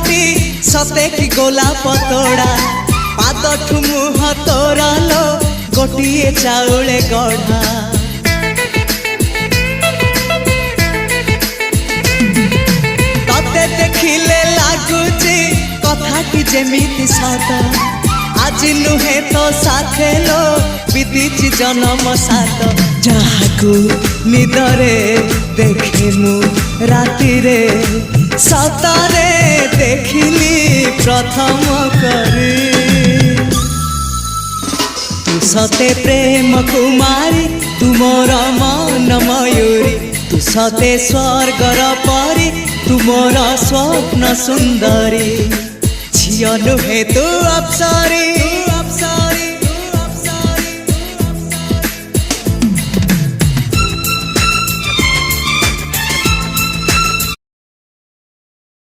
मुहटी सते कि गोलाप तोड़ा पादठु मुह तोरा लो गोटिए चाउले गढ़ा तते देखिले लागुची कथाटी जेमिति सत आज नुहे तो साथे लो विदिची जन्म सात जहाकू निदरे देखे मु राति रे सतरे देखिली प्रथम करी तू सते प्रेम कुमारी तू मोर मन मयूरी तू सते स्वर्गर परी तू मोर स्वप्न सुंदरी झियो नुहे तू अप्सरी।